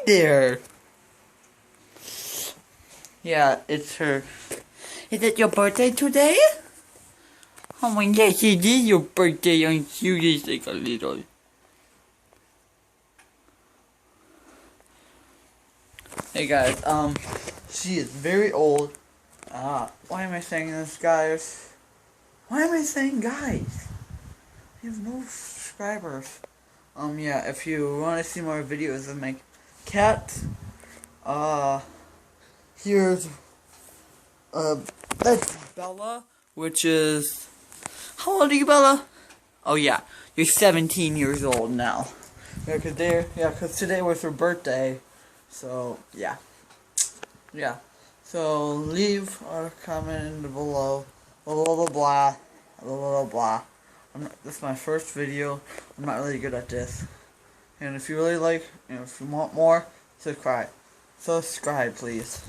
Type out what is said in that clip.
there. Yeah, it's her. Is it your birthday today? Oh my gosh, it is your birthday on Tuesday, like a little. Hey guys, she is very old. Why am I saying this, guys? Why am I saying guys? I have no subscribers. Yeah, if you want to see more videos of my cat, here's, that's Bella, which is, how old are you, Bella? Oh yeah, you're 17 years old now. Yeah, cause today was her birthday, so, yeah. Yeah, so leave a comment below, blah blah blah blah, blah blah blah. This is my first video. I'm not really good at this. And if you really like, if you want more, subscribe. Subscribe, please.